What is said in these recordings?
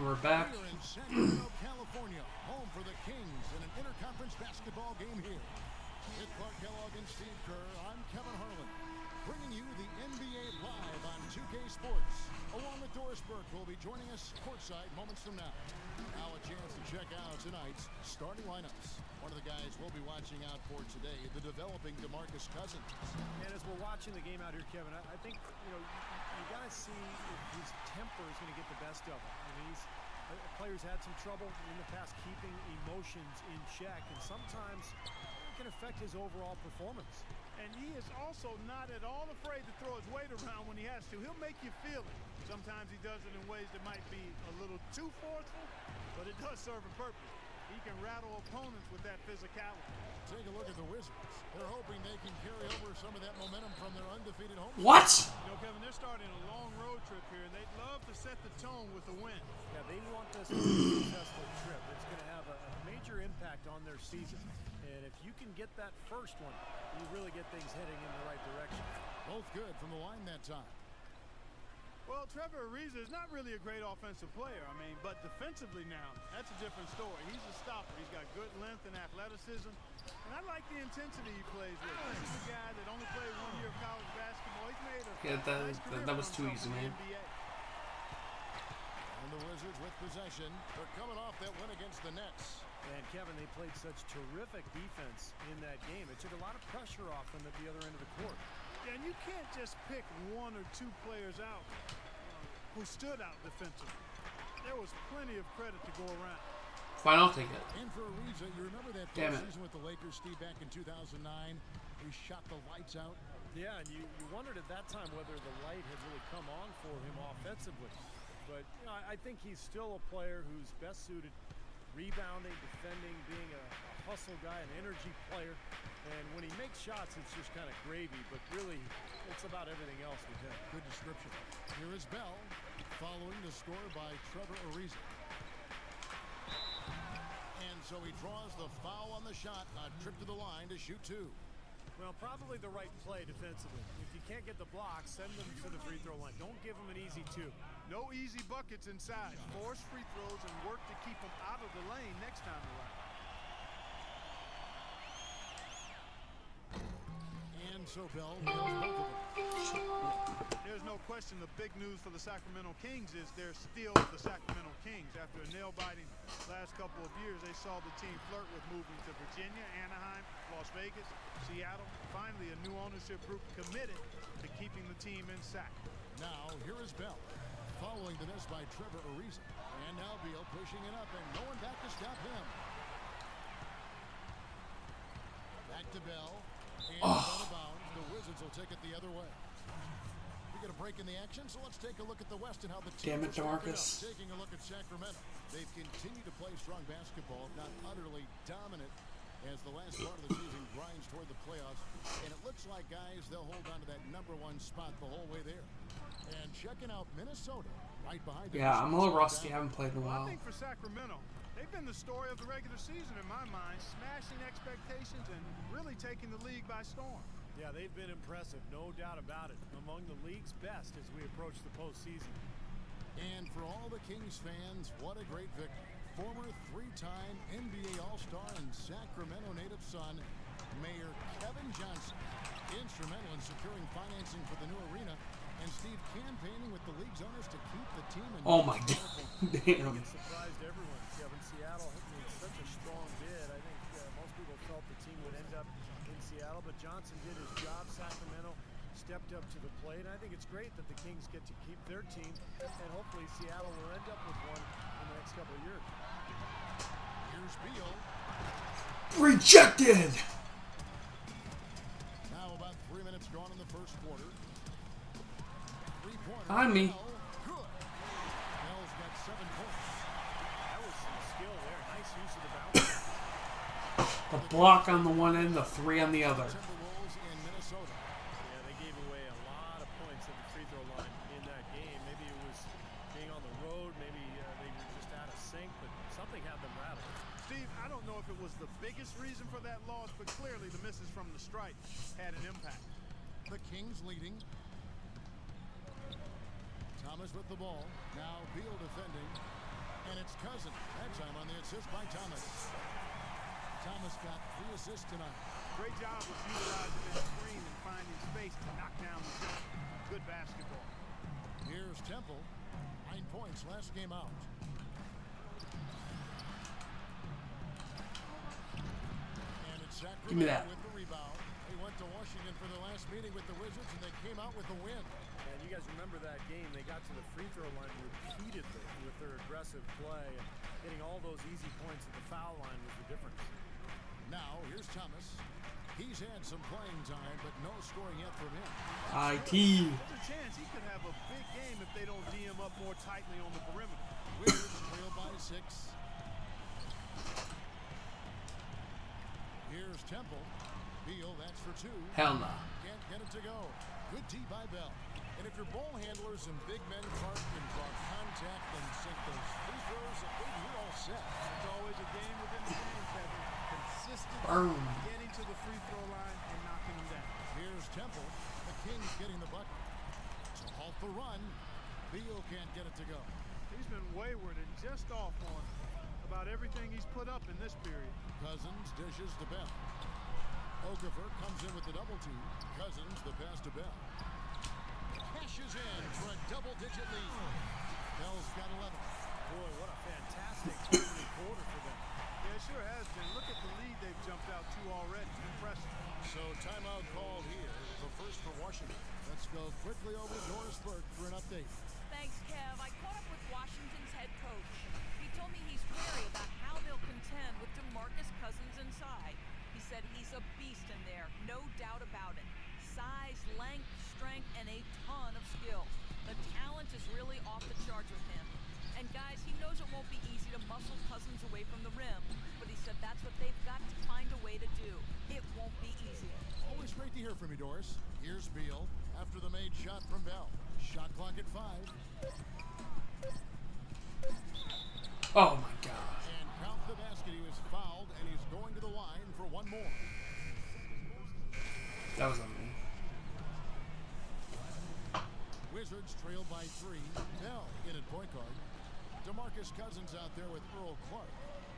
we're back. We are in Sacramento, California, home for the Kings in an interconference basketball game here. With Clark Kellogg and Steve Kerr, I'm Kevin Harlan, bringing you the NBA live on 2K Sports. Along with Doris Burke, who will be joining us courtside moments from now. Now a chance to check out tonight's starting lineups. One of the guys we'll be watching out for today, the developing DeMarcus Cousins. And as we're watching the game out here, Kevin, I think, you know, you got to see if his temper is going to get the best of him. I mean, players had some trouble in the past keeping emotions in check, and sometimes it can affect his overall performance. And he is also not at all afraid to throw his weight around when he has to. He'll make you feel it. Sometimes he does it in ways that might be a little too forceful, but it does serve a purpose. He can rattle opponents with that physicality. Take a look at the Wizards. They're hoping they can carry over some of that momentum from their undefeated home. What? You know, Kevin, they're starting a long road trip here, and they'd love to set the tone with a win. Yeah, they want this to be a successful trip. It's going to have a major impact on their season. And if you can get that first one, you really get things heading in the right direction. Both good from the line that time. Well, Trevor Ariza is not really a great offensive player. I mean, but defensively now, that's a different story. He's a stopper. He's got good length and athleticism. And I like the intensity he plays with. This is a guy that only played 1 year of college basketball. He's made a nice career that was for too himself easy, in the man. NBA. And the Wizards with possession. They're coming off that win against the Nets. And Kevin, they played such terrific defense in that game. It took a lot of pressure off them at the other end of the court. And you can't just pick 1 or 2 players out who stood out defensively. There was plenty of credit to go around. Fine, I'll take it. And for Ariza, you remember that season with the Lakers, Steve, back in 2009? He shot the lights out. Yeah, and you wondered at that time whether the light had really come on for him offensively. But you know, I think he's still a player who's best suited rebounding, defending, being a hustle guy, an energy player. And when he makes shots, it's just kind of gravy. But really, it's about everything else with him. Good description. Here is Bell, following the score by Trevor Ariza. And so he draws the foul on the shot, a trip to the line to shoot 2. Well, probably the right play defensively. If you can't get the block, send them to the free throw line. Don't give them an easy 2. No easy buckets inside. Force free throws and work to keep them out of the lane next time around. And so Bell nails both of them. There's no question the big news for the Sacramento Kings is they're still the Sacramento Kings. After a nail-biting last couple of years, they saw the team flirt with moving to Virginia, Anaheim, Las Vegas, Seattle. Finally, a new ownership group committed to keeping the team in Sac. Now, here is Bell, following the miss by Trevor Ariza. And now Beal pushing it up and no one back to stop him. Back to Bell. And out of bounds. The Wizards will take it the other way. We get a break in the action, so let's take a look at the West and how the team is DeMarcus. taking a look at Sacramento. They've continued to play strong basketball, not utterly dominant as the last part of the season grinds toward the playoffs. And it looks like, guys, they'll hold on to that #1 spot the whole way there. And checking out Minnesota right behind them. Yeah, I'm a little rusty. I haven't played in a Well, I while. think for Sacramento, they've been the story of the regular season in my mind, smashing expectations and really taking the league by storm. Yeah, they've been impressive, no doubt about it. Among the league's best as we approach the postseason. And for all the Kings fans, what a great victory. Former 3-time NBA All-Star and Sacramento native son, Mayor Kevin Johnson, instrumental in securing financing for the new arena, and Steve campaigning with the league's owners to keep the team in. Oh my God. Damn. It surprised everyone, Kevin. Seattle made such a strong bid. I think most people felt the team would end up in Seattle, but Johnson did his job. Sacramento stepped up to the plate. And I think it's great that the Kings get to keep their team, and hopefully Seattle will end up with one in the next couple of years. Here's Beal. Rejected. Now about 3 minutes gone in the first quarter. Three-pointer. On me. Good. Bell's got 7 points. That was some skill there. Nice use of the bounce. The block on the one end, the 3 on the other. Timberwolves in Minnesota. Yeah, they gave away a lot of points at the free throw line in that game. Maybe it was being on the road. Maybe they were just out of sync, but something had them rattled. Steve, I don't know if it was the biggest reason for that loss, but clearly the misses from the stripe had an impact. The Kings leading. Thomas with the ball. Now Beal defending. And it's Cousins. That time on the assist by Thomas. Thomas got 3 assists tonight. Great job of utilizing that screen and finding space to knock down the jump. Good basketball. Here's Temple. 9 points last game out. And it's Sacramento Give me that. with the rebound. They went to Washington for their last meeting with the Wizards, and they came out with the win. And you guys remember that game? They got to the free throw line repeatedly with their aggressive play. And getting all those easy points at the foul line was the difference. Now, here's Thomas. He's had some playing time, but no scoring yet from him. IT. There's a chance he could have a big game if they don't D him up more tightly on the perimeter. Wizards trail by 6. Here's Temple. Beal, that's for 2. Hell no. Can't get it to go. Good D by Bell. And if your ball handlers and big men Clark can draw contact and sink those free throws, you're all set. It's always a game within the game, Kevin. Consistent Boom. getting to the free throw line and knocking them down. Here's Temple. The Kings getting the bucket. To halt the run, Beal can't get it to go. He's been wayward and just off on about everything he's put up in this period. Cousins dishes to Bell. Okafor comes in with the double team. Cousins the pass to Bell. Cashes in for a double-digit lead. Bell's got 11. Boy, what a fantastic opening quarter for them. Yeah, it sure has been. Look at the lead they've jumped out to already. Impressive. So timeout called here. The first for Washington. Let's go quickly over to Doris Burke for an update. Thanks, Kev. I caught up with Washington's head coach. He told me he's wary about how they'll contend with DeMarcus Cousins inside. He said he's a beast in there, no doubt about it. Size, length, strength, and a ton of skill. The talent is really off the charts with him. And guys, he knows it won't be easy to muscle Cousins away from the rim, but he said that's what they've got to find a way to do. It won't be easy. Always great to hear from you, Doris. Here's Beal after the made shot from Bell. Shot clock at 5. Oh my God. And count the basket. He was fouled, and he's going to the line for one more. That was on me. Wizards trail by 3. Bell in at point guard. DeMarcus Cousins out there with Earl Clark.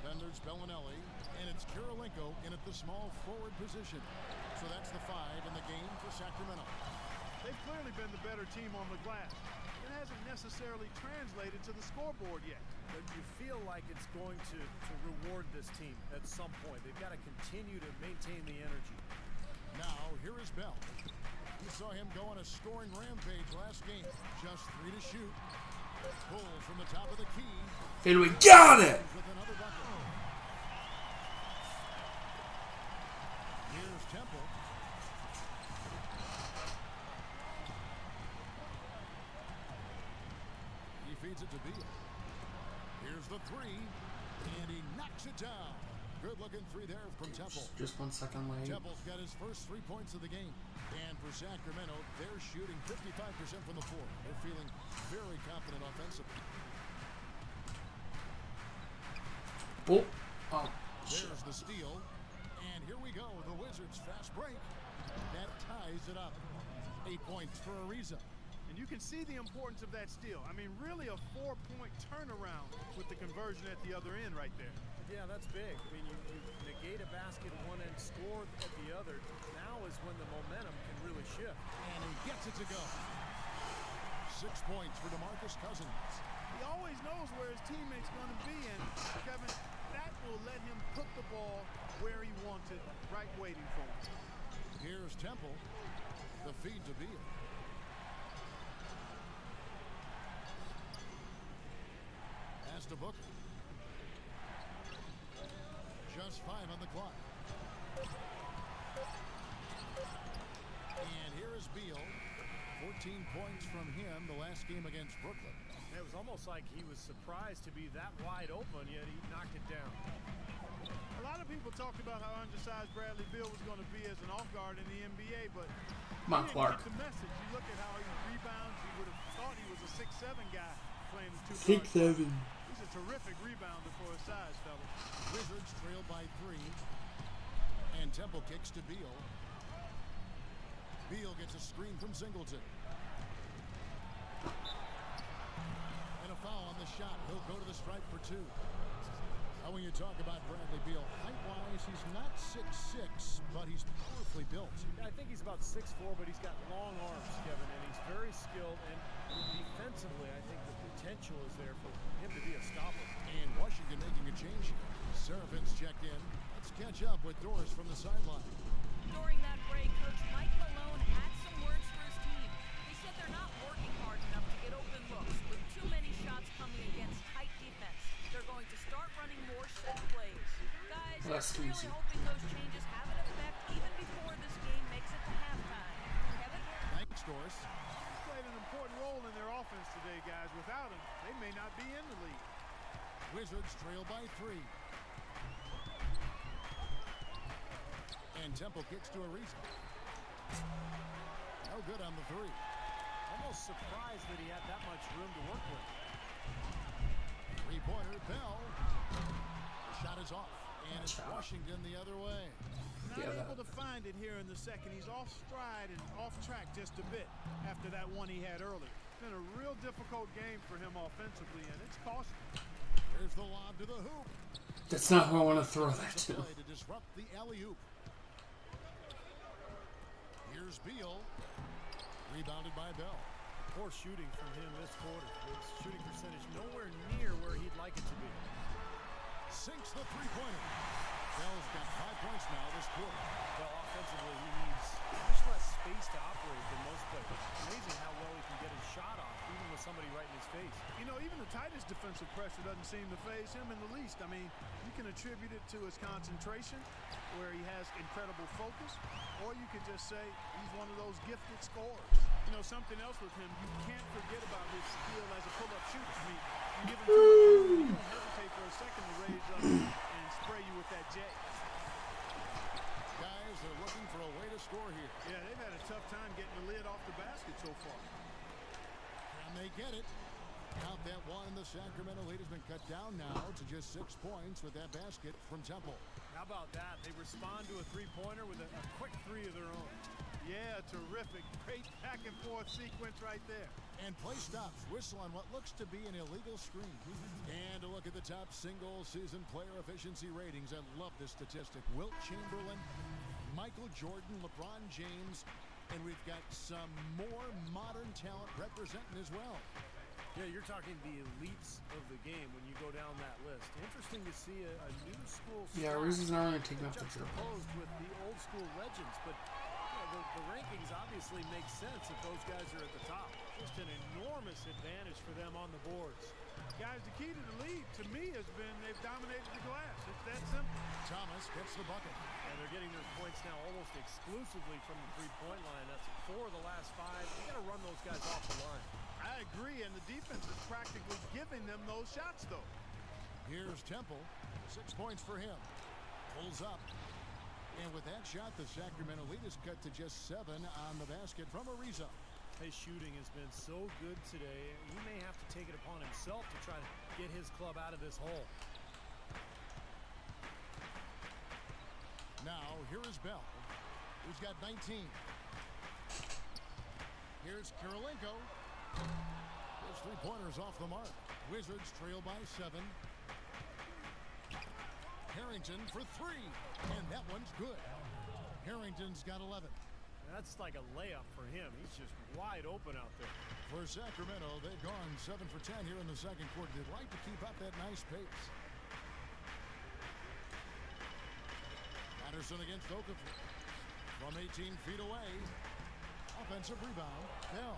Then there's Bellinelli, and it's Kirilenko in at the small forward position. So that's the 5 in the game for Sacramento. They've clearly been the better team on the glass. It hasn't necessarily translated to the scoreboard yet. But you feel like it's going to reward this team at some point. They've got to continue to maintain the energy. Now, here is Bell. You saw him go on a scoring rampage last game. Just 3 to shoot. Pulled from the top of the key. Fadeaway. Got it. With another bucket. Here's Temple. He feeds it to Beal. Here's the 3. And he knocks it down. Good-looking 3 there from Temple. Just 1 second late. Temple's got his first 3 points of the game. And for Sacramento, they're shooting 55% from the floor. They're feeling very confident offensively. Oh. Oh. Shit. There's the steal. And here we go. The Wizards fast break. That ties it up. 8 points for Ariza. And you can see the importance of that steal. I mean, really a 4-point turnaround with the conversion at the other end right there. Yeah, that's big. I mean, you negate a basket at one end, score at the other. Now is when the momentum can really shift. And he gets it to go. 6 points for DeMarcus Cousins. He always knows where his teammate's going to be, and Kevin, that will let him put the ball where he wants it, right waiting for him. Here's Temple. The feed to Beal. Pass to Booker. Just 5 on the clock. And here is Beal. 14 points from him the last game against Brooklyn. It was almost like he was surprised to be that wide open, yet he knocked it down. A lot of people talked about how undersized Bradley Beal was going to be as an off guard in the NBA, but Come on, he didn't Clark. get the message. You look at how he rebounds, you would have thought he was a 6'7" guy playing the 2 guard. 6'7". He's a terrific rebounder for his size, fellas. Wizards trail by 3. And Temple kicks to Beal. Beal gets a screen from Singleton. And a foul on the shot. He'll go to the stripe for 2. Now when you talk about Bradley Beal, height-wise, he's not 6'6", but he's powerfully built. I think he's about 6'4", but he's got long arms, Kevin, and he's very skilled. And defensively, I think the potential is there for him to be a stopper. And Washington making a change here. Serafin's checked in. Let's catch up with Doris from the sideline. During that break, Coach Mike Malone had some words for his team. He said they're not working hard enough to get open looks with too many shots coming against tight defense. They're going to start running more set plays. Guys, Well, that's I'm really easy. hoping those changes have an effect even before this game makes it to halftime. Kevin? Thanks, Doris. He's played an important role in their offense today, guys. Without him, they may not be in the league. Wizards trail by 3. And Temple kicks to Ariza. No good on the 3. Almost surprised that he had that much room to work with. 3-pointer, Bell. The shot is off. And it's Shot. Washington the other way. Not Yeah, able to find it here in the second. He's off stride and off track just a bit after that one he had earlier. It's been a real difficult game for him offensively, and it's cost him. There's the lob to the hoop. That's not who I want to throw that It's a to. play to disrupt the alley-oop. Here's Beal. Rebounded by Bell. Poor shooting from him this quarter. His shooting percentage nowhere near where he'd like it to be. Sinks the 3-pointer. Bell's got 5 points now this quarter. Well, offensively, he needs much less space to operate than most players. Amazing how well he can get his shot off, even with somebody right in his face. You know, even the tightest defensive pressure doesn't seem to faze him in the least. I mean, you can attribute it to his concentration, where he has incredible focus, or you could just say he's one of those gifted scorers. You know, something else with him, you can't forget about his skill as a pull-up shooter. I mean, you give him too much room, he won't hesitate for a second to raise up and spray you with that J. Guys are looking for a way to score here. Yeah, they've had a tough time getting the lid off the basket so far. And they get it. Count that one. The Sacramento lead has been cut down now to just 6 points with that basket from Temple. How about that? They respond to a three-pointer with a quick 3 of their own. Yeah, terrific. Great back-and-forth sequence right there. And play stops. Whistle on what looks to be an illegal screen. And a look at the top single-season player efficiency ratings. I love this statistic. Wilt Chamberlain, Michael Jordan, LeBron James, and we've got some more modern talent representing as well. Yeah, you're talking the elites of the game when you go down that list. Interesting to see a new school Yeah, style Reese's not going to take me off the dribble. juxtaposed with the old school legends, but the rankings obviously make sense if those guys are at the top. Just an enormous advantage for them on the boards. Guys, the key to the lead, to me, has been they've dominated the glass. It's that simple. Thomas gets the bucket. And they're getting their points now almost exclusively from the three-point line. That's 4 of the last 5. You got to run those guys off the line. I agree, and the defense is practically giving them those shots, though. Here's Temple. 6 points for him. Pulls up. And with that shot, the Sacramento lead is cut to just 7 on the basket from Ariza. His shooting has been so good today. He may have to take it upon himself to try to get his club out of this hole. Now, here is Bell, who's got 19. Here's Kirilenko. His 3-pointers off the mark. Wizards trail by 7. Harrington for 3. And that one's good. Harrington's got 11. That's like a layup for him. He's just wide open out there. For Sacramento, they've gone 7 for 10 here in the second quarter. They'd like to keep up that nice pace. Patterson against Okafor. From 18 feet away. Offensive rebound. Bell.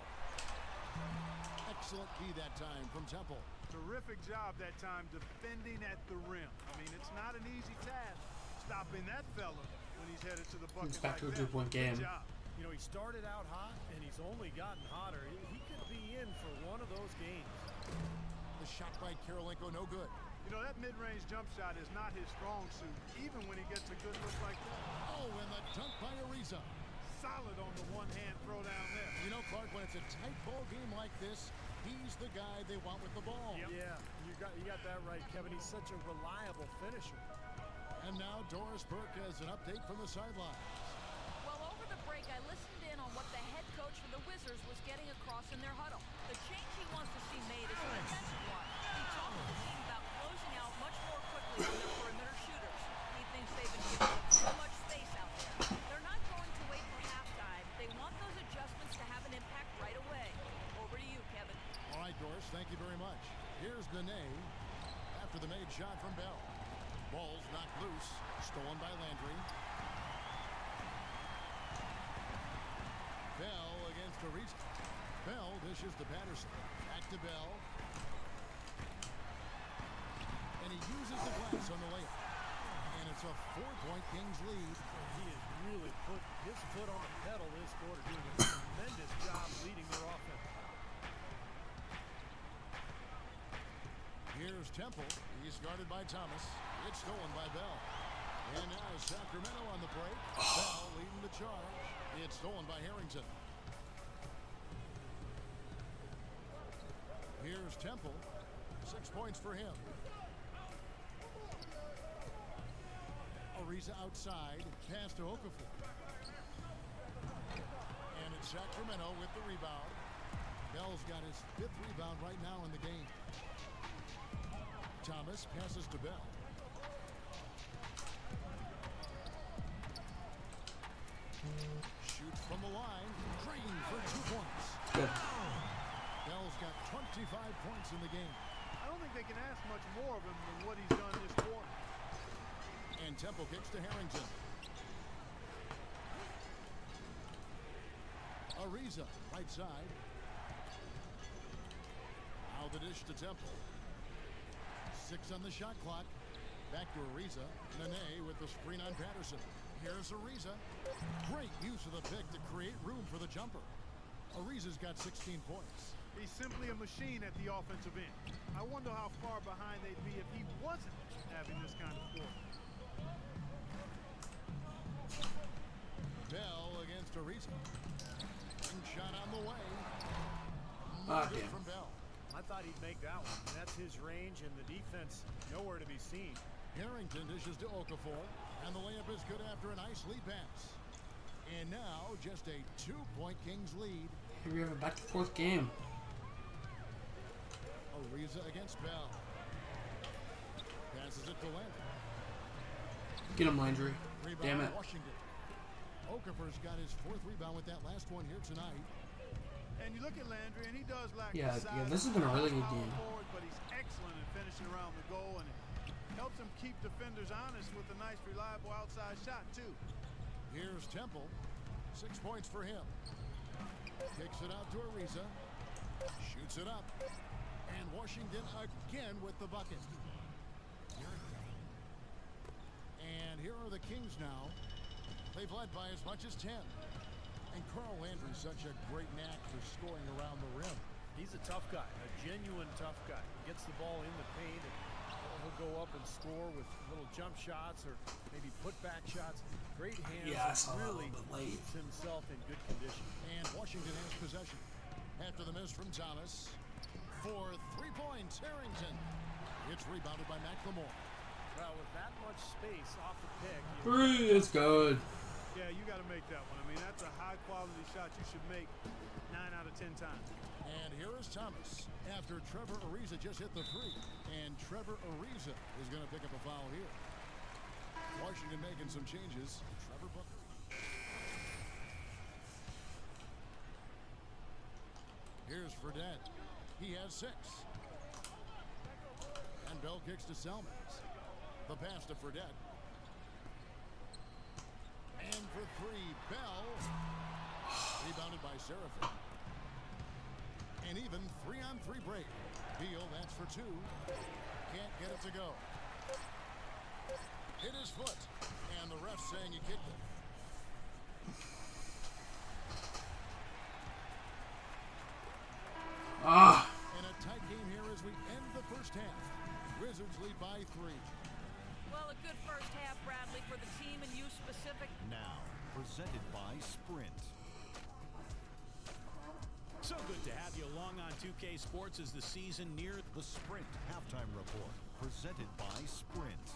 Excellent key that time from Temple. Terrific job that time defending at the rim. I mean, it's not an easy task stopping that fella when he's headed to the bucket. It's back to a like that. 2-point game. Good job. You know, he started out hot, and he's only gotten hotter. He could be in for one of those games. The shot by Kirilenko, no good. You know, that mid-range jump shot is not his strong suit, even when he gets a good look like that. Oh, and the dunk by Ariza. Solid on the one-hand throw down there. You know, Clark, when it's a tight ball game like this, he's the guy they want with the ball. Yep. Yeah, you got that right, Kevin. He's such a reliable finisher. And now Doris Burke has an update from the sideline. Well, over the break, I listened in on what the head coach for the Wizards was getting across in their huddle. The change he wants to see made is an offensive one. He talked to the team about closing out much more quickly on their perimeter shooters. He thinks they've been giving them too much space out there. They're not going to wait for halftime. They want those adjustments to have an impact right away. Over to you, Kevin. All right, Doris, thank you very much. Here's Nene after the made shot from Bell. Ball's knocked loose, stolen by Landry. Bell against Ariza. Bell dishes to Patterson. Back to Bell. And he uses the glass on the layup. And it's a 4-point Kings lead. He has really put his foot on the pedal this quarter, doing a tremendous job leading their offense. Here's Temple. He's guarded by Thomas. It's stolen by Bell. And now Sacramento on the break. Bell leading the charge. It's stolen by Harrington. Here's Temple. 6 points for him. Ariza outside. Pass to Okafor. And it's Sacramento with the rebound. Bell's got his 5th rebound right now in the game. Thomas passes to Bell. Shoots from the line. Green for 2 points. Good. Bell's got 25 points in the game. I don't think they can ask much more of him than what he's done this quarter. And Temple kicks to Harrington. Ariza, right side. Now the dish to Temple. 6 on the shot clock. Back to Ariza. Nene with the screen on Patterson. Here's Ariza. Great use of the pick to create room for the jumper. Ariza's got 16 points. He's simply a machine at the offensive end. I wonder how far behind they'd be if he wasn't having this kind of quarter. Bell against Ariza. Shot on the way. Ah, Good damn. from Bell. I thought he'd make that one. That's his range, and the defense nowhere to be seen. Harrington dishes to Okafor, and the layup is good after a nice lead pass. And now just a 2-point Kings lead. Here we have a back-and-forth game. Ariza against Bell. Passes it to Landry. Get him, Landry. Rebound Damn it. Washington. Okafor's got his 4th rebound with that last one here tonight. And you look at Landry, and he does lack Yeah, the size. yeah, this has been a really good power game. forward, but he's excellent at finishing around the goal, and it helps him keep defenders honest with a nice, reliable outside shot, too. Here's Temple. 6 points for him. Kicks it out to Ariza. Shoots it up. And Washington again with the bucket. And here are the Kings now. They've led by as much as 10. And Carl Landry's such a great knack for scoring around the rim. He's a tough guy, a genuine tough guy. He gets the ball in the paint, and he'll go up and score with little jump shots or maybe put-back shots. Great hands. Yeah, I saw that a really little bit late. keeps himself in good condition. And Washington has possession. After the miss from Thomas. For 3 points, Harrington. It's rebounded by McLemore. Well, with that much space off the pick, It's good. Yeah, you got to make that one. I mean, that's a high-quality shot you should make 9 out of 10 times. And here is Thomas after Trevor Ariza just hit the 3. And Trevor Ariza is going to pick up a foul here. Washington making some changes. Trevor Booker. Here's Fredette. He has 6. And Bell kicks to Selmans. The pass to Fredette. And for 3, Bell. Rebounded by Seraphin. And even 3-on-3 break. Beal, that's for 2. Can't get it to go. Hit his foot. And the ref saying he kicked it. Ah. And a tight game here as we end the first half. Wizards lead by 3. Well, a good first half, Bradley, for the team and you specific. Now, presented by Sprint. So good to have you along on 2K Sports as the season nears. The Sprint Halftime Report, presented by Sprint.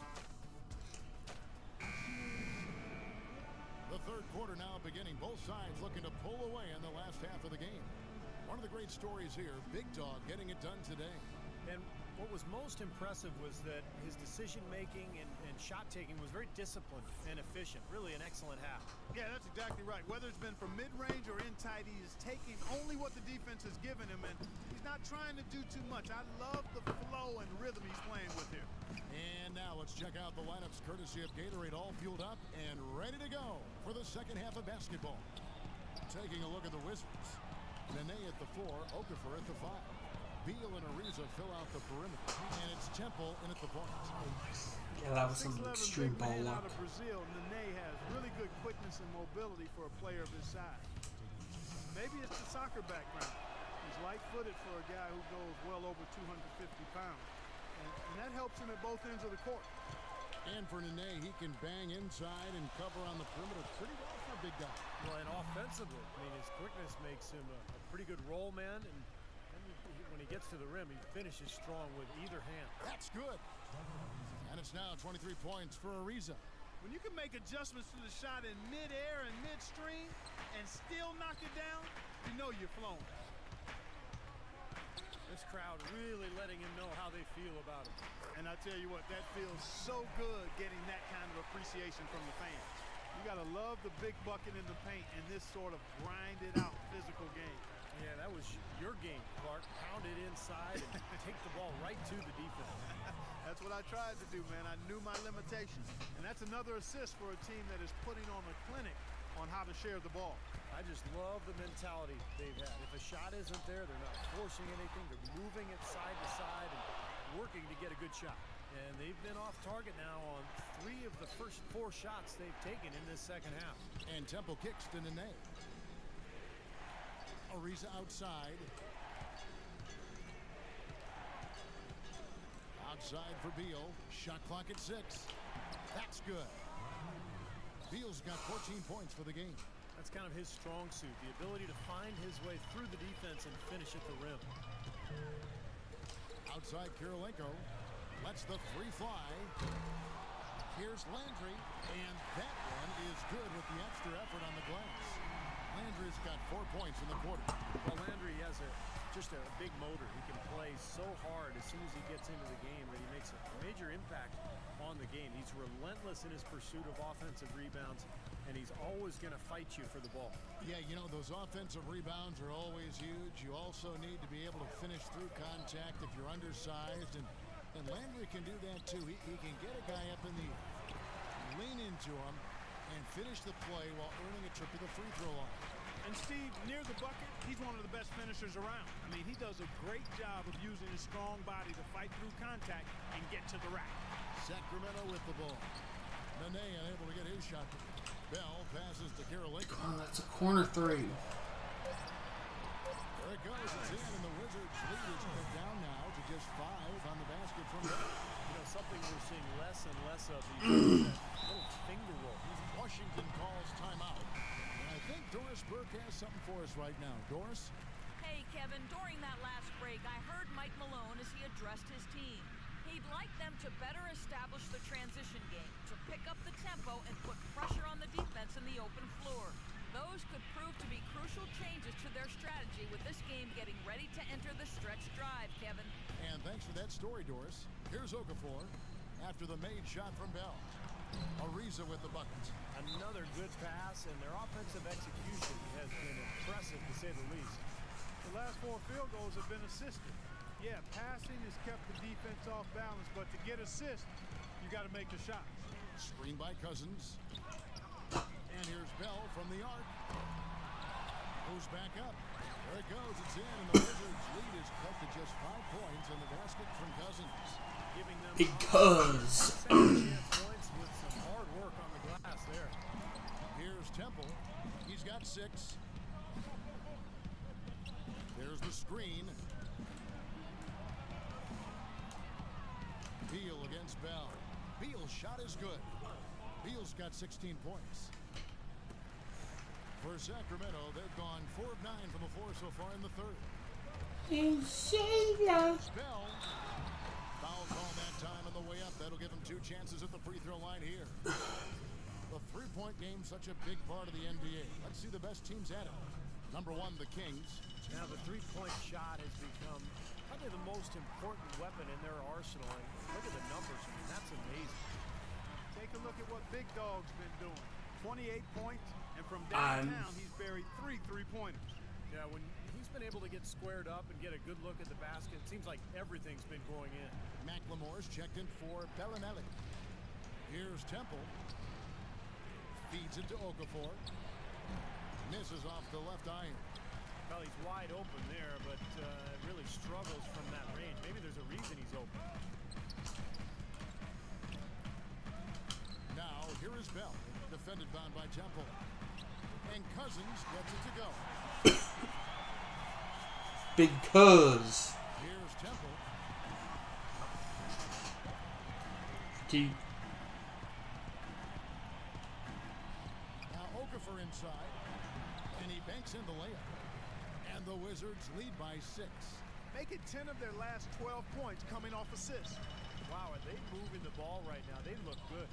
The third quarter now beginning. Both sides looking to pull away in the last half of the game. One of the great stories here, Big Dog getting it done today. And what was most impressive was that his decision-making and shot-taking was very disciplined and efficient. Really an excellent half. Yeah, that's exactly right. Whether it's been from mid-range or in tight, he is taking only what the defense has given him, and he's not trying to do too much. I love the flow and rhythm he's playing with here. And now let's check out the lineups courtesy of Gatorade, all fueled up and ready to go for the second half of basketball. Taking a look at the Wizards. Nene at the 4, Okafor at the 5. Beal and Ariza fill out the perimeter. And it's Temple in at the point. Yeah, that was some 6'11" extreme big ball man luck. out of Brazil, Nene has really good quickness and mobility for a player of his size. Maybe it's the soccer background. He's light-footed for a guy who goes well over 250 pounds. And that helps him at both ends of the court. And for Nene, he can bang inside and cover on the perimeter pretty well for a big guy. Well, and offensively, I mean, his quickness makes him a pretty good roll man, and when he gets to the rim, he finishes strong with either hand. That's good. And it's now 23 points for Ariza. When you can make adjustments to the shot in mid-air and midstream and still knock it down, you know you're flowing. This crowd really letting him know how they feel about him. And I tell you what, that feels so good getting that kind of appreciation from the fans. You got to love the big bucket in the paint in this sort of grinded-out physical game. Yeah, that was your game, Clark. Pound it inside and take the ball right to the defense. That's what I tried to do, man. I knew my limitations. And that's another assist for a team that is putting on a clinic on how to share the ball. I just love the mentality they've had. If a shot isn't there, they're not forcing anything. They're moving it side to side and working to get a good shot. And they've been off target now on 3 of the first 4 shots they've taken in this second half. And Temple kicks to Nene. Ariza outside. Outside for Beal. Shot clock at 6. That's good. Beal's got 14 points for the game. That's kind of his strong suit, the ability to find his way through the defense and finish at the rim. Outside Kirilenko lets the 3 fly. Here's Landry, and that one is good with the extra effort on the glass. Landry's got 4 points in the quarter. Well, Landry has just a big motor. He can play so hard as soon as he gets into the game that he makes a major impact on the game. He's relentless in his pursuit of offensive rebounds, and he's always going to fight you for the ball. Yeah, you know, those offensive rebounds are always huge. You also need to be able to finish through contact if you're undersized, and Landry can do that too. He can get a guy up in the air, lean into him, and finish the play while earning a trip to the free throw line. And Steve, near the bucket, he's one of the best finishers around. I mean, he does a great job of using his strong body to fight through contact and get to the rack. Sacramento with the ball. Nene unable to get his shot. Bell passes to Kirilenko. Oh, that's a corner 3. There it goes. It's in, and the Wizards lead is cut down now to just 5 on the basket from Bell. You know, something we're seeing less and less of these days, that little finger roll. Washington calls timeout. And I think Doris Burke has something for us right now. Doris? Hey, Kevin, during that last break, I heard Mike Malone as he addressed his team. He'd like them to better establish the transition game, to pick up the tempo and put pressure on the defense in the open floor. Those could prove to be crucial changes to their strategy with this game getting ready to enter the stretch drive, Kevin. And thanks for that story, Doris. Here's Okafor after the made shot from Bell. Ariza with the buckets. Another good pass, and their offensive execution has been impressive, to say the least. The last 4 field goals have been assisted. Yeah, passing has kept the defense off balance, but to get assists, you got to make the shots. Screened by Cousins. And here's Bell from the arc. Moves back up. There it goes. It's in, and the Wizards' lead is cut to just 5 points in the basket from Cousins. Giving them Because second chance points with some hard work on the glass there. Here's Temple. He's got 6. There's the screen. Beal against Bell. Beal's shot is good. Beal's got 16 points. For Sacramento, they've gone 4 of 9 from the floor so far in the third. Bell. Foul call that time on the way up. That'll give him 2 chances at the free throw line here. The three-point game, such a big part of the NBA. Let's see the best teams at it. Number 1, the Kings. Now the three-point shot has become probably the most important weapon in their arsenal. And look at the numbers. I mean, that's amazing. Take a look at what Big Dog's been doing. 28 points, and from downtown, he's buried 3 3-pointers. Yeah, when he's been able to get squared up and get a good look at the basket, it seems like everything's been going in. McLemore's checked in for Bellinelli. Here's Temple. Feeds it to Okafor. Misses off the left iron. Well, he's wide open there, but really struggles from that range. Maybe there's a reason he's open. Now, here is Bell. Defended down by Temple. And Cousins gets it to go. Big Cuz. Here's Temple. Deep. Now Okafor inside. And he banks in the layup. And the Wizards lead by 6. Make it 10 of their last 12 points coming off assists. Wow, are they moving the ball right now? They look good.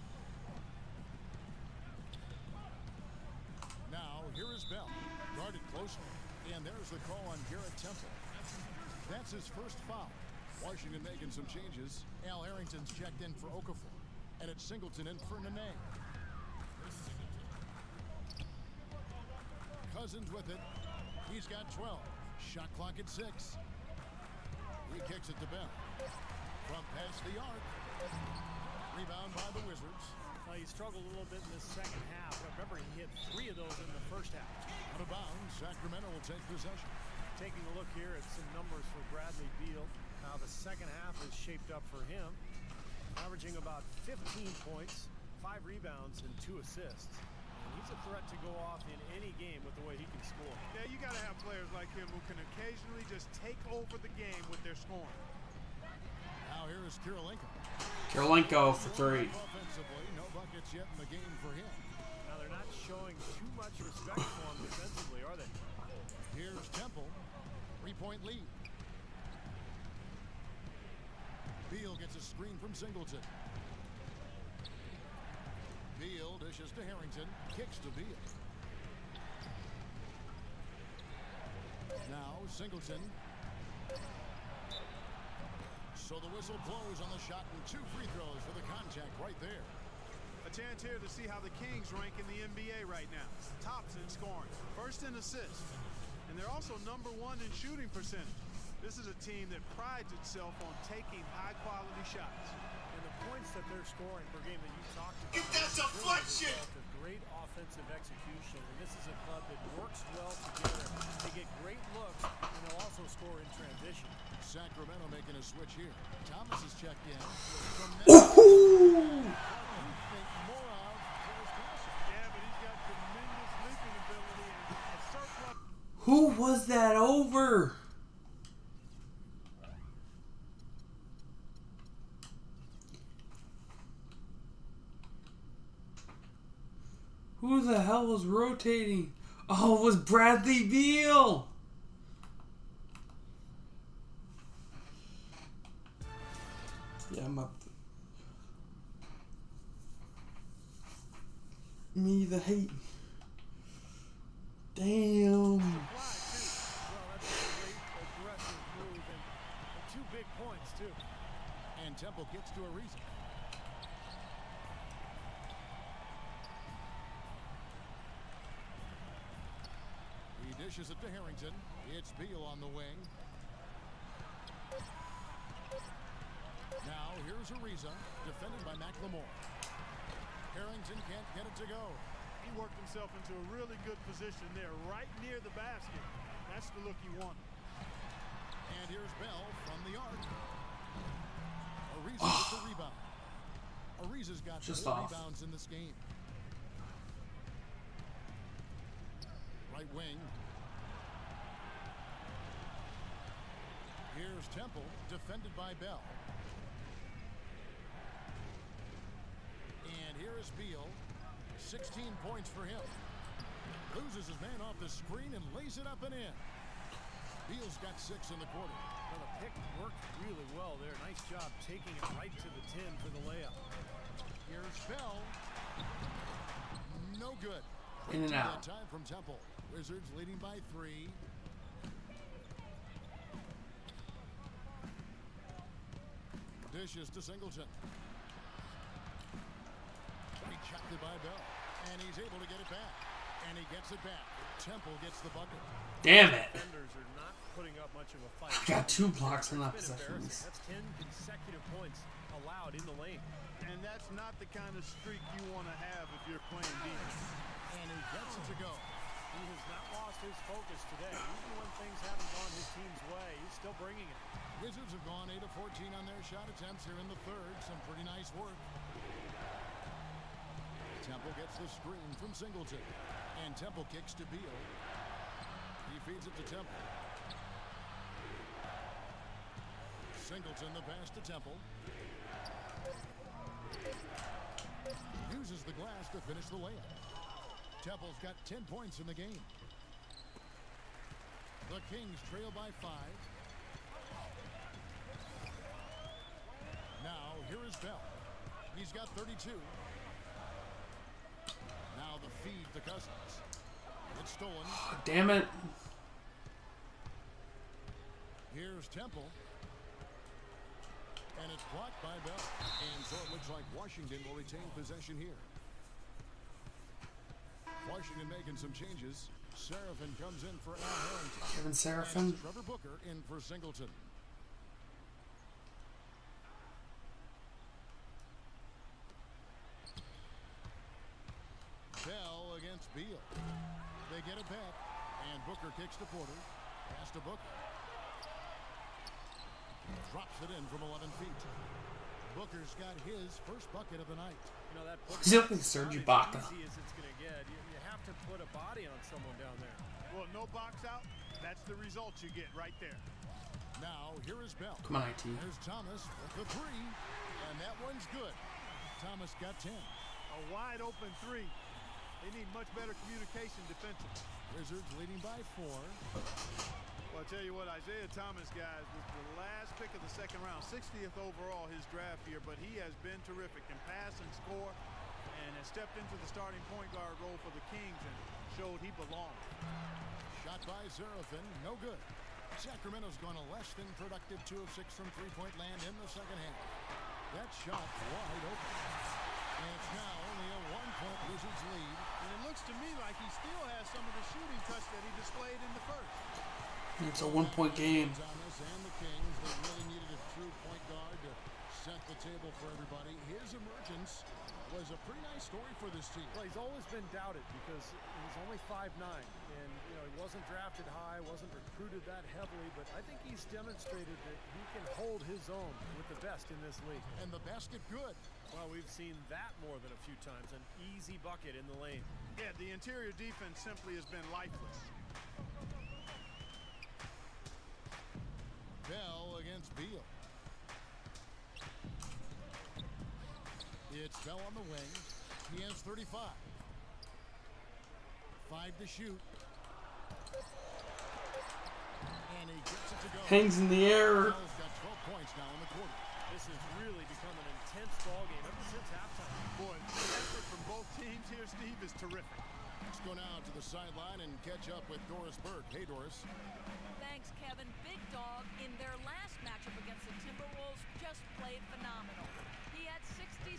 Now, here is Bell. Guarded closely. And there's the call on Garrett Temple. That's his first foul. Washington making some changes. Al Harrington's checked in for Okafor. And it's Singleton in for Nene. Cousins with it. He's got 12. Shot clock at 6. He kicks it to Bell. From past the arc. Rebound by the Wizards. He struggled a little bit in the second half. Remember, he hit 3 of those in the first half. Out of bounds, Sacramento will take possession. Taking a look here at some numbers for Bradley Beal. How the second half is shaped up for him. Averaging about 15 points, 5 rebounds, and 2 assists. And he's a threat to go off in any game with the way he can score. Yeah, you got to have players like him who can occasionally just take over the game with their scoring. Now here is Kirilenko. Kirilenko for 3. Offensively, no buckets yet in the game for him. Now they're not showing too much respect for him defensively, are they? Here's Temple. 3-point lead. Beal gets a screen from Singleton. Beal dishes to Harrington. Kicks to Beal. Now Singleton. So the whistle blows on the shot and 2 free throws for the contact right there. A chance here to see how the Kings rank in the NBA right now. Tops in scoring, first in assists, and they're also number 1 in shooting percentage. This is a team that prides itself on taking high-quality shots. And the points that they're scoring per game that you talked about. Get that deflection! Great offensive execution, and this is a club that works well together. They get great looks, and they'll also score in transition. Sacramento making a switch here. Thomas is checked in. Ooh! Yeah, but he's got tremendous leaping ability and a surplus. Who was that over? Who the hell was rotating? Oh, it was Bradley Beal. Yeah, I'm up. Me the hate. Damn. Well, that's a great aggressive move and 2 big points, too. And Temple gets to Ariza. He dishes it to Harrington. It's Beal on the wing. Now here's Ariza, defended by McLemore. Harrington can't get it to go. He worked himself into a really good position there, right near the basket. That's the look he wanted. And here's Bell from the arc. Ariza with the rebound. Ariza's got Just 4 off. rebounds in this game. Right wing. Here's Temple, defended by Bell. And here is Beal. 16 points for him. Loses his man off the screen and lays it up and in. Beal's got 6 in the quarter. Well, the pick worked really well there. Nice job taking it right to the 10 for the layup. Here's Bell. No good. In and That out. time from Temple. Wizards leading by 3. Dishes to Singleton. Rejected by Bell. And he's able to get it back. And he gets it back. Temple gets the bucket. Damn it. Defenders are not putting up much of a fight. I got 2 blocks in that It's been possession. embarrassing. That's 10 consecutive points allowed in the lane. And that's not the kind of streak you want to have if you're playing defense. And he gets it to go. He has not lost his focus today. Even when things haven't gone his team's way, he's still bringing it. Wizards have gone 8 of 14 on their shot attempts here in the third. Some pretty nice work. Temple gets the screen from Singleton. And Temple kicks to Beal. He feeds it to Temple. Singleton the pass to Temple. Uses the glass to finish the layup. Temple's got 10 points in the game. The Kings trail by 5. Now, here is Bell. He's got 32. Now the feed to Cousins. It's stolen. Damn it. Here's Temple. And it's blocked by Bell. And so it looks like Washington will retain possession here. Washington making some changes. Seraphin comes in for Al Harrington. Kevin Seraphin. And Trevor Booker in for Singleton. Bell against Beal. They get it back. And Booker kicks to Porter. Pass to Booker. Drops it in from 11 feet. Booker's got his first bucket of the night. You know, that He's looking like Serge Ibaka. as easy as it's going to get. You have to put a body on someone down there. Well, no box out. That's the result you get right there. Now, here is Bell. Come on, IT. There's Thomas with the 3. And that one's good. Thomas got 10. A wide open 3. They need much better communication defensively. Wizards leading by 4. Well, I'll tell you what, Isaiah Thomas, guys, was the last pick of the second round, 60th overall his draft year, but he has been terrific, can pass and score, and has stepped into the starting point guard role for the Kings and showed he belonged. Shot by Seraphin, no good. Sacramento's gone a less than productive 2 of 6 from three-point land in the second half. That shot wide open. And it's now only a 1-point Wizards lead. And it looks to me like he still has some of the shooting touch that he displayed in the first. It's a 1-point game. Thomas and the Kings, they really needed a true point guard to set the table for everybody. His emergence was a pretty nice story for this team. Well, he's always been doubted because he's only 5'9", and you know he wasn't drafted high, wasn't recruited that heavily, but I think he's demonstrated that he can hold his own with the best in this league. And the basket good. Well, we've seen that more than a few times, an easy bucket in the lane. Yeah, the interior defense simply has been lifeless. Bell against Beal. It's Bell on the wing. He has 35. 5 to shoot. And he gets it to go. Hangs in the air. Bell's got 12 points now in the quarter. This has really become an intense ball game ever since halftime. Boy, the effort from both teams here, Steve, is terrific. Let's go now to the sideline and catch up with Doris Burke. Hey, Doris. Thanks, Kevin. Big Dog, in their last matchup against the Timberwolves, just played phenomenal. He had 67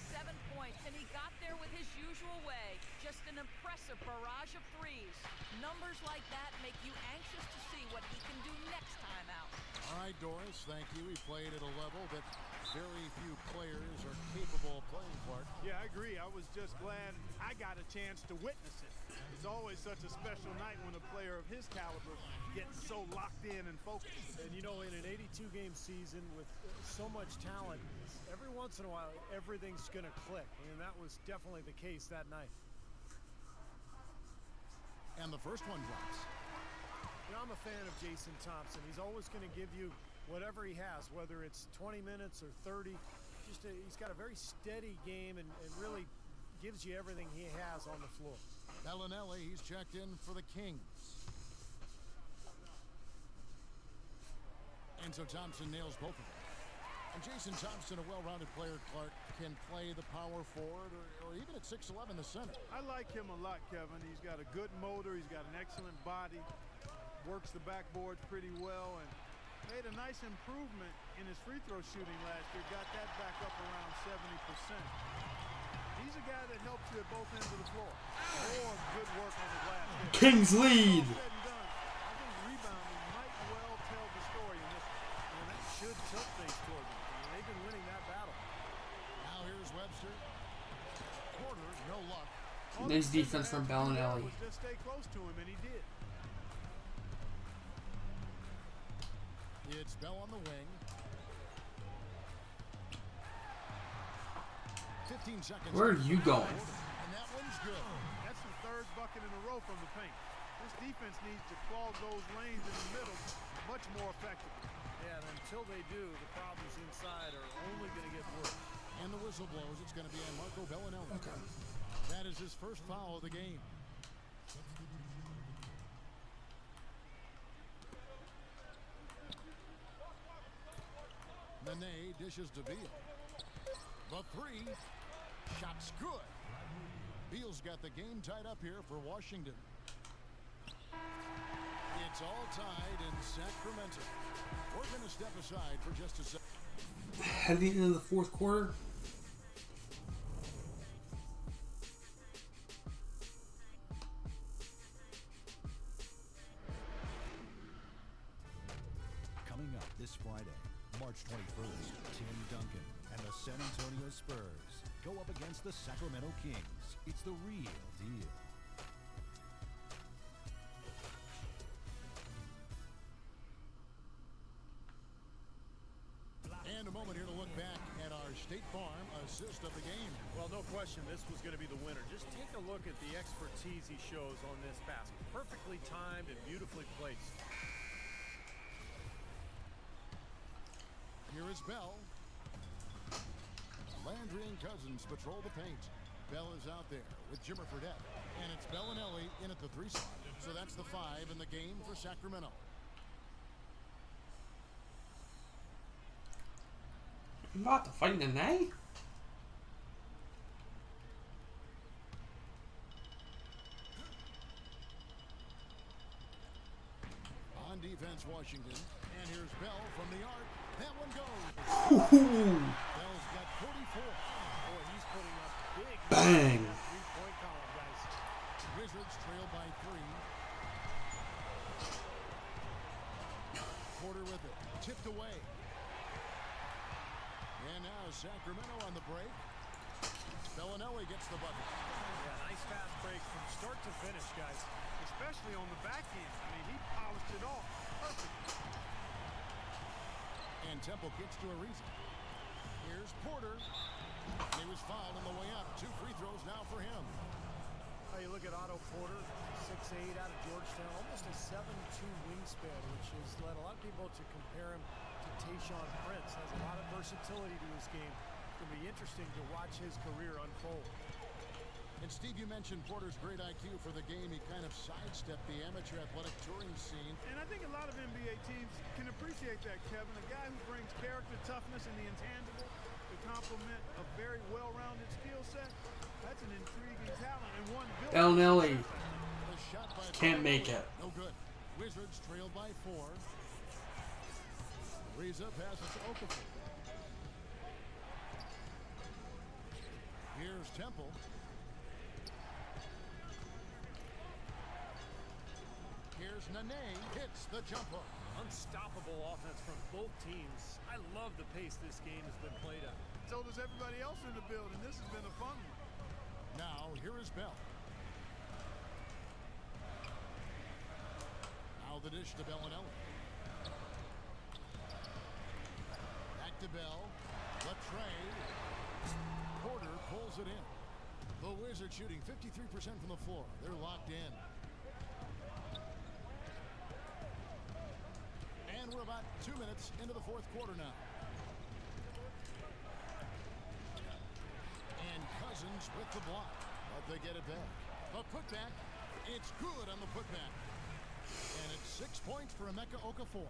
points, and he got there with his usual way. Just an impressive barrage of threes. Numbers like that make you anxious to see what he can do next time out. All right, Doris, thank you. He played at a level that very few players are capable of playing, Clark. Yeah, I agree. I was just glad I got a chance to witness it. It's always such a special night when a player of his caliber gets so locked in and focused. And you know, in an 82-game season with so much talent, every once in a while, everything's going to click. And that was definitely the case that night. And the first one drops. You know, I'm a fan of Jason Thompson. He's always going to give you whatever he has, whether it's 20 minutes or 30. He's got a very steady game and really gives you everything he has on the floor. Bellinelli, he's checked in for the Kings. And so Thompson nails both of them. And Jason Thompson, a well-rounded player, Clark, can play the power forward or even at 6'11", the center. I like him a lot, Kevin. He's got a good motor. He's got an excellent body. Works the backboards pretty well and made a nice improvement in his free throw shooting last year. Got that back up around 70%. He's a guy that helps you at both ends of the floor. More good work on the glass. Kings lead. All said and done, I think rebounding might well tell the story in this one. And that should tilt things toward them. I mean, they've been winning that battle. Now here's Webster. Porter, no luck. All Nice he defense had from to do Bellinelli. was just stay close to him, and he did. It's Bell on the wing. 15 seconds. Where are you going? And that one's good. That's the third bucket in a row from the paint. This defense needs to clog those lanes in the middle much more effectively. Yeah, and until they do, the problems inside are only going to get worse. And the whistle blows. It's going to be on Marco Bellinelli. Okay. That is his first foul of the game. Nene dishes to Beal. The three. Shot's good. Beal's got the game tied up here for Washington. It's all tied in Sacramento. We're going to step aside for just a second. Heading into the fourth quarter. Coming up this Friday, March 21st, Tim Duncan and the San Antonio Spurs go up against the Sacramento Kings. It's the real deal. And a moment here to look back at our State Farm assist of the game. Well, no question, this was going to be the winner. Just take a look at the expertise he shows on this basket. Perfectly timed and beautifully placed. Here is Bell. Landry and Cousins patrol the paint. Bell is out there with Jimmer Fredette. And it's Bellinelli in at the 3 spot. So that's the 5 in the game for Sacramento. You about to fight Nene? On defense, Washington. And here's Bell from the arc. That one goes. Bell's got 44. Boy, he's putting up big Bang. in that three-point column, guys. Wizards trail by 3. Porter with it. Tipped away. And now Sacramento on the break. Bellinelli gets the bucket. Yeah, nice fast break from start to finish, guys. Especially on the back end. I mean, he polished it off perfect. And Temple gets to Ariza. Here's Porter. He was fouled on the way up. 2 free throws now for him. You look at Otto Porter, 6'8" out of Georgetown, almost a 7'2" wingspan, which has led a lot of people to compare him to Tayshaun Prince. Has a lot of versatility to his game. It's going to be interesting to watch his career unfold. And Steve, you mentioned Porter's great IQ for the game. He kind of sidestepped the amateur athletic touring scene. And I think a lot of NBA teams can appreciate that, Kevin. A guy who brings character, toughness, and the intangible to complement a very well-rounded skill set. That's an intriguing talent and one built. Bellinelli The shot by can't make it. No good. Wizards trailed by 4. Ariza passes to Okafor. Here's Temple. Here's Nene. Hits the jumper. Unstoppable offense from both teams. I love the pace this game has been played at. So does everybody else in the building. This has been a fun one. Now, here is Bell. Now the dish to Bellinelli. Back to Bell. Latrey. Porter pulls it in. The Wizards shooting 53% from the floor. They're locked in. And we're about 2 minutes into the fourth quarter now. And Cousins with the block. But they get it back. The putback. It's good on the putback. And it's 6 points for Emeka Okafor.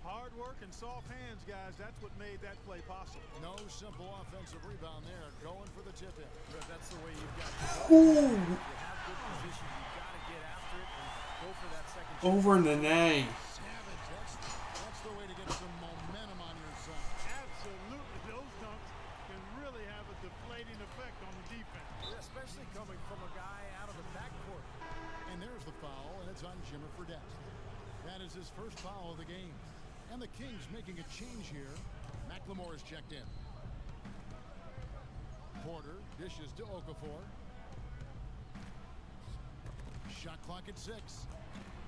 Hard work and soft hands, guys. That's what made that play possible. No simple offensive rebound there. Going for the tip-in. That's the way you've got to go. Ooh, You have good position. You've got to get after it and go for that second shot. over Nene. Savage. That's the way to get some momentum on your side. Absolutely. Those dunks can really have a deflating effect on the defense. Especially coming from a guy out of the backcourt. And there's the foul, and it's on Jimmer Fredette. That is his first foul of the game. And the Kings making a change here. McLemore is checked in. Porter dishes to Okafor. Shot clock at 6.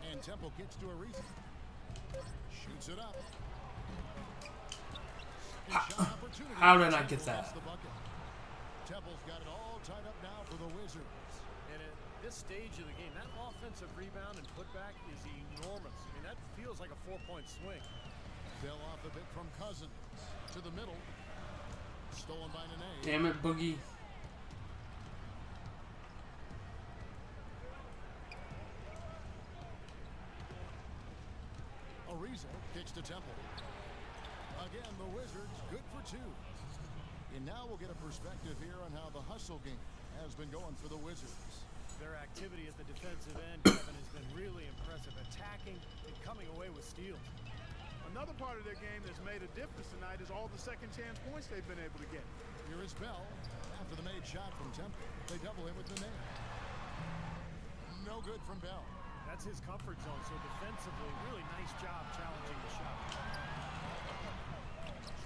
And Temple gets to Ariza. Shoots it up. Shot opportunity. How did I not get Temple that? gets the bucket. Temple's got it all tied up now for the Wizards. And at this stage of the game, that offensive rebound and putback is enormous. I mean, that feels like a 4-point swing. Fell off a bit from Cousins. To the middle. Stolen by Nene. Damn it, Boogie. Ariza kicks to Temple. Again, the Wizards good for 2. And now we'll get a perspective here on how the hustle game has been going for the Wizards. Their activity at the defensive end, Kevin, has been really impressive. Attacking and coming away with steals. Another part of their game that's made a difference tonight is all the second chance points they've been able to get. Here is Bell. After the made shot from Temple, they double him with the name. No good from Bell. That's his comfort zone, so defensively, really nice job challenging the shot.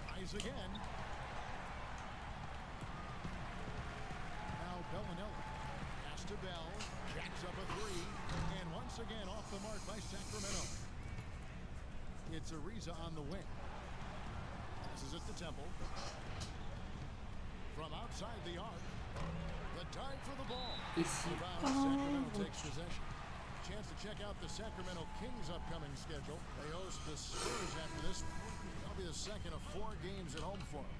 Tries again. Now Bellinelli. Pass to Bell. Jacks up a 3. And once again off the mark by Sacramento. It's Ariza on the wing. Passes it to Temple. From outside the arc. The dive for the ball. Sacramento takes possession. Chance to check out the Sacramento Kings upcoming schedule. They host the Spurs after this one. That'll be the second of 4 games at home for them.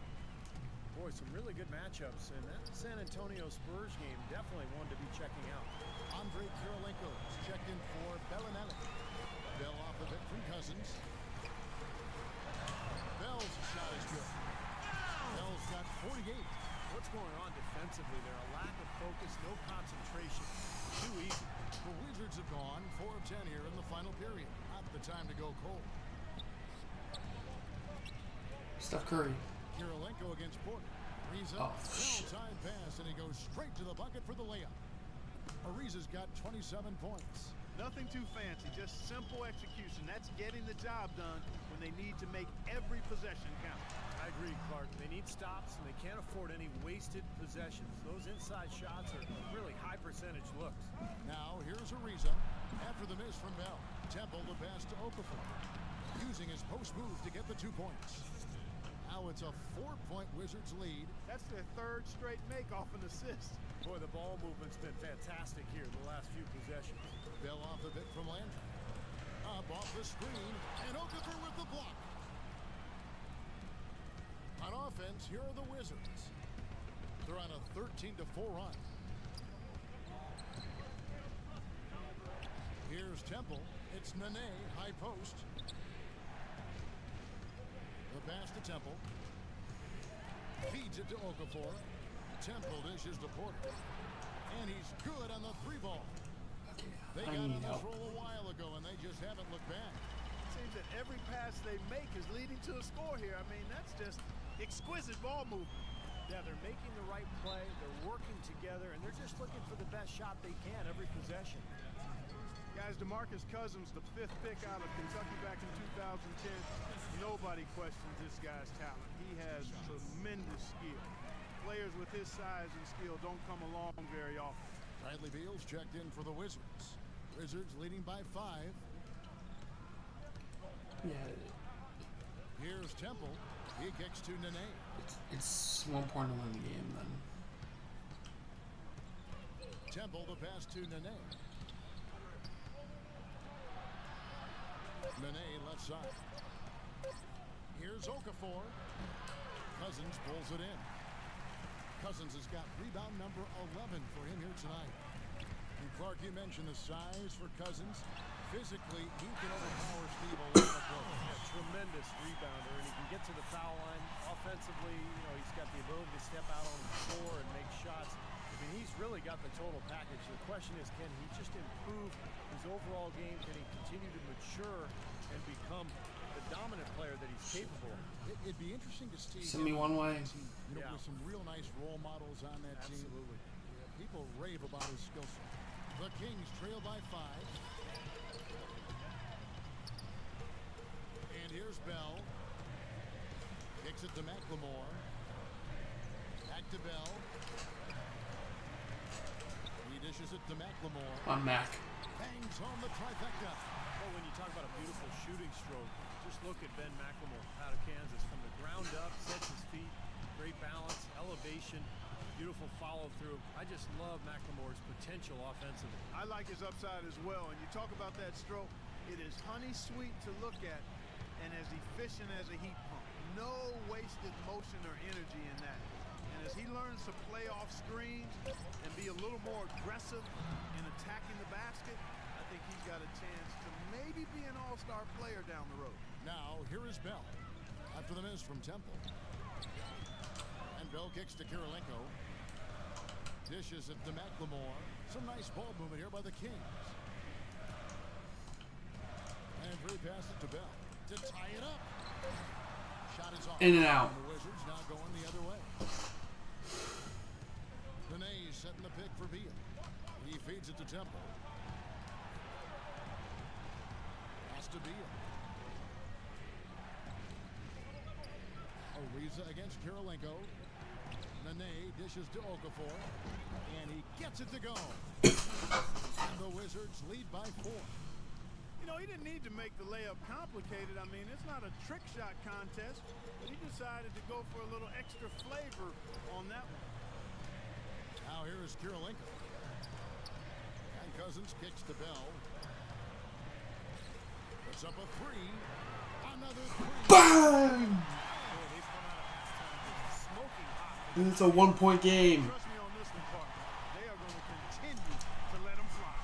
Boy, some really good matchups, and that San Antonio Spurs game definitely one to be checking out. Andre Kirilenko is checked in for Bellinelli. Bell off a bit from Cousins. Bell's shot is good. Bell's got 48. What's going on defensively there? A lack of focus, no concentration. Too easy. The Wizards have gone 4 of 10 here in the final period. Not the time to go cold. Steph Curry. Kirilenko against Porter. Ariza, Oh, shit. well-timed pass, and he goes straight to the bucket for the layup. Ariza's got 27 points. Nothing too fancy, just simple execution. That's getting the job done when they need to make every possession count. I agree, Clark. They need stops, and they can't afford any wasted possessions. Those inside shots are really high-percentage looks. Now, here's Ariza. After the miss from Bell. Temple the pass to Okafor. Using his post move to get the 2 points. Now it's a 4-point Wizards lead. That's their 3rd straight make off an assist. Boy, the ball movement's been fantastic here the last few possessions. Bell off a bit from Landry. Up off the screen, and Okafor with the block. On offense, here are the Wizards. They're on a 13-4 run. Here's Temple. It's Nene, high post. The pass to Temple. Feeds it to Okafor. Temple dishes to Porter. And he's good on the 3-ball. They got on this roll a while ago, and they just haven't looked back. It seems that every pass they make is leading to a score here. I mean, that's just exquisite ball movement. Yeah, they're making the right play, they're working together, and they're just looking for the best shot they can every possession. Guys, DeMarcus Cousins, the 5th pick out of Kentucky back in 2010. Nobody questions this guy's talent. He has tremendous skill. Players with his size and skill don't come along very often. Bradley Beal's checked in for the Wizards. Wizards leading by 5. Yeah, Here's Temple. He kicks to Nene. it's 1 point to win the game then. Temple the pass to Nene. Nene left side. Here's Okafor. Cousins pulls it in. Cousins has got rebound number 11 for him here tonight. And Clark, you mentioned the size for Cousins. Physically, he can overpower Steve a lot of players. A tremendous rebounder, and he can get to the foul line. Offensively, you know, he's got the ability to step out on the floor and make shots. I mean, he's really got the total package. The question is, can he just improve his overall game? Can he continue to mature and become the dominant player that he's capable of? It'd be interesting to see Send me one way. you know, with some real nice role models on that team. Absolutely. Yeah, people rave about his skill set. The Kings trail by 5. And here's Bell. Kicks it to McLemore. Back to Bell. He dishes it to McLemore. On Mac. Bangs home the trifecta. Well, when you talk about a beautiful shooting stroke, just look at Ben McLemore out of Kansas. From the ground up, sets his feet, great balance, elevation, beautiful follow-through. I just love McLemore's potential offensively. I like his upside as well. And you talk about that stroke, it is honey sweet to look at and as efficient as a heat pump. No wasted motion or energy in that. And as he learns to play off screens and be a little more aggressive in attacking the basket, I think he's got a chance to maybe be an all-star player down the road. Now, here is Bell. After the miss from Temple. And Bell kicks to Kirilenko. Dishes it to McLemore. Some nice ball movement here by the Kings. And Bree passes it to Bell to tie it up. Shot is off. In and out. The Wizards now going the other way. Benet setting the pick for Beal. He feeds it to Temple. Pass to Beal. Ariza against Kirilenko. Nene dishes to Okafor. And he gets it to go. And the Wizards lead by 4. You know, he didn't need to make the layup complicated. I mean, it's not a trick shot contest, but he decided to go for a little extra flavor on that one. Now here is Kirilenko. And Cousins kicks to Bell. Puts up a 3. Another 3. BANG! Boy, they've come out of halftime just smoking hot. And it's a 1-point game. Trust me on this one, partner. They are going to continue to let him fly.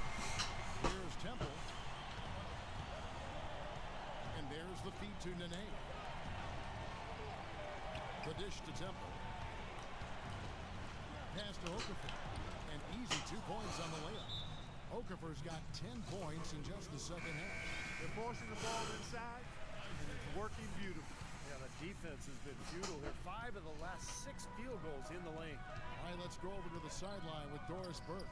Here's Temple. And there's the feed to Nene. The dish to Temple. Pass to Okafor. And easy 2 points on the layup. Okafor's got 10 points in just the second half. They're forcing the ball inside, and it's working beautifully. Yeah, the defense has been futile here. 5 of the last 6 field goals in the lane. All right, let's go over to the sideline with Doris Burke.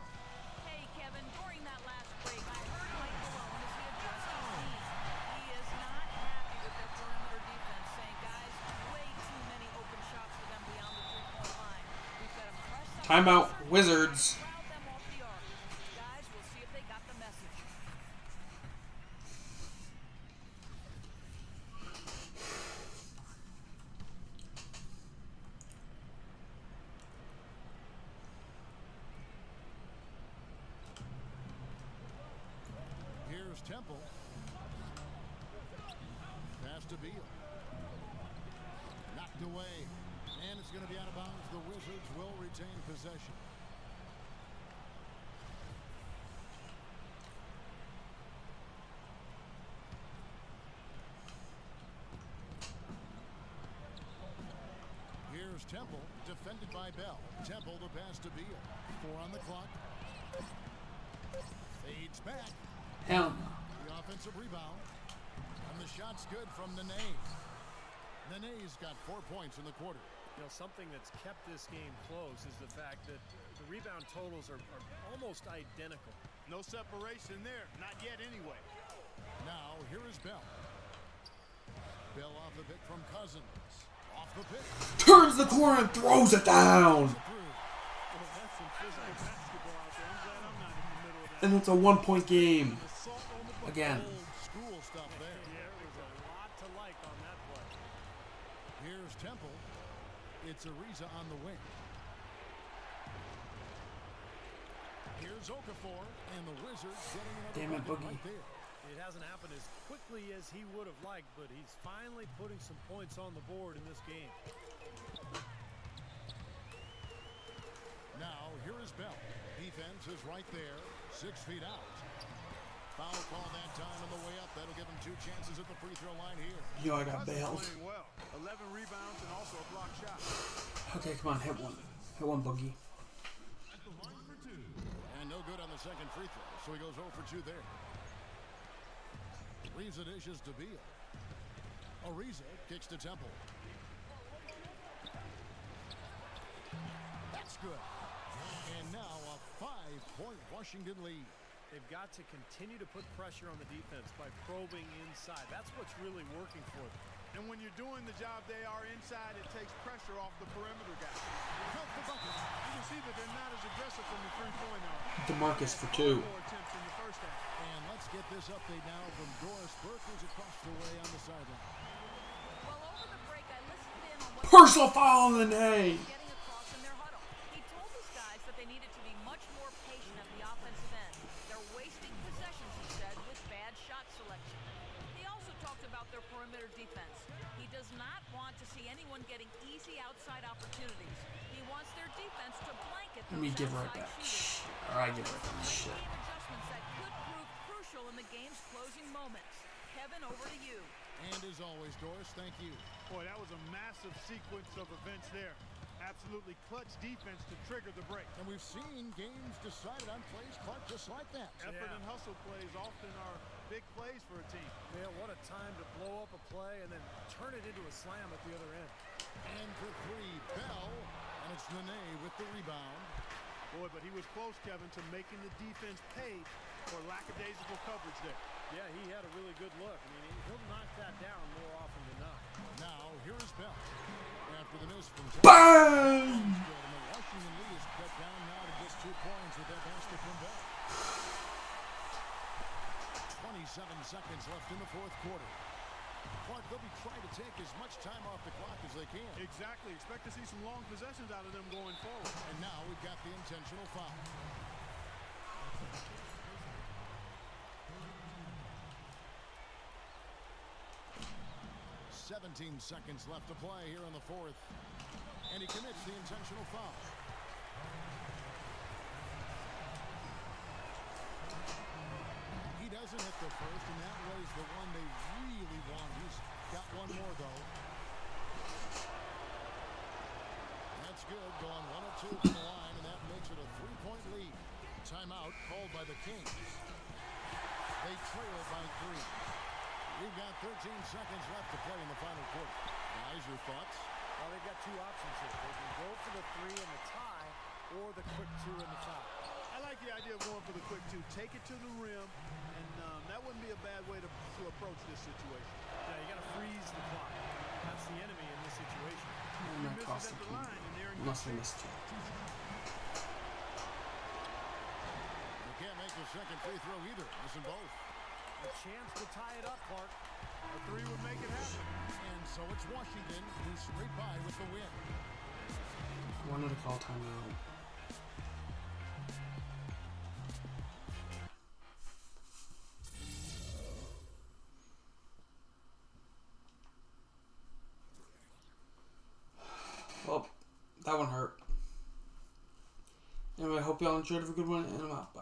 Hey, Kevin, during that last break, I heard Mike Malone as he addressed his team. He is not happy with their perimeter defense, saying, guys, way too many open shots for them beyond the three-point line. We've got to press up. Timeout, Wizards. Crowd them off the arc. Guys, we'll see if they got the message. Here's Temple. Pass to Beal. Knocked away. And it's going to be out of bounds. The Wizards will retain possession. Here's Temple, defended by Bell. Temple to pass to Beal. 4 on the clock. Fades back. Hell no. The offensive rebound. And the shot's good from Nene. Nene's got 4 points in the quarter. You know, something that's kept this game close is the fact that the rebound totals are almost identical. No separation there. Not yet anyway. Now, here is Bell. Bell off the pick from Cousins. Off the pick. Turns the corner and throws it down. Through. Well, that's some physical basketball out there. I'm glad I'm not in the middle of that. And it's a 1-point game. Assault on the ball. Again. Old school stuff there. Yeah, there was a lot to like on that play. Here's Temple. It's Ariza on the wing. Here's Okafor, and the Wizards getting another Damn it, bucket Boogie. right there. It hasn't happened as quickly as he would have liked, but he's finally putting some points on the board in this game. Now, here is Bell. Defense is right there, 6 feet out. Foul call that time on the way up. That'll give him 2 chances at the free throw line here. Yo, I got bailed. Playing well. 11 rebounds and also a block shot. Okay, come on, hit one. Hit one, Boogie. And no good on the second free throw, so he goes 0 for 2 there. Ariza dishes to Beal. Ariza kicks to Temple. That's good. And now a 5-point Washington lead. They've got to continue to put pressure on the defense by probing inside. That's what's really working for them. And when you're doing the job they are inside, it takes pressure off the perimeter guys. Help the bucket. You can see that they're not as aggressive from the three-point line. DeMarcus for 2. More attempts in the first half. And let's get this update now from Doris Burke, who's across the way on the sideline. Well, over the break, I listened in on what Personal foul in the name. getting across in their huddle. He told his guys that they needed to be much more patient at the offensive end. They're wasting possessions, he said, with bad shot selection. He also talked about their perimeter defense. He does not want to see anyone getting easy outside opportunities. He wants their defense to blanket Let those me give right outside back. shooters. Alright, give right back. Shit. Game adjustments that could prove crucial in the game's closing moments. Kevin, over to you. And as always, Doris, thank you. Boy, that was a massive sequence of events there. Absolutely clutch defense to trigger the break. And we've seen games decided on plays, Clark, just like that. Effort and hustle plays often are big plays for a team. Yeah, what a time to blow up a play and then turn it into a slam at the other end. And for 3, Bell. And it's Nene with the rebound. Boy, but he was close, Kevin, to making the defense pay for lackadaisical coverage there. Yeah, he had a really good look. I mean, he'll knock that down more often than not. Now, here is Bell. After the miss from BAM! And the Washington lead is cut down now to just 2 points with that basket from Bell. 27 seconds left in the 4th quarter. Clark, they'll be trying to take as much time off the clock as they can. Exactly. Expect to see some long possessions out of them going forward. And now we've got the intentional foul. "17 seconds left to play here in the 4th. And he commits the intentional foul. He doesn't hit the first, and that was the one they really want. He's got one more, though. That's good. Going 1 of 2 from the line, and that makes it a 3-point lead. Timeout called by the Kings. They trail by 3. We've got 13 seconds left to play in the final quarter. Guys, your thoughts? Well, they've got 2 options here. They can go for the 3 in the tie or the quick 2 in the tie. I like the idea of going for the quick 2. Take it to the rim, and that wouldn't be a bad way to approach this situation. Yeah, you got to freeze the clock. That's the enemy in this situation. I'm not Misses cost at the the key. line, and they're in Unless I missed it. You can't make the second free throw either. Missing both. A chance to tie it up, Clark. A 3 would make it happen. And so it's Washington who scrape by with the win. I wanted to call timeout. Well, that one hurt. Anyway, I hope y'all enjoyed. Have a good one, and I'm out. Bye.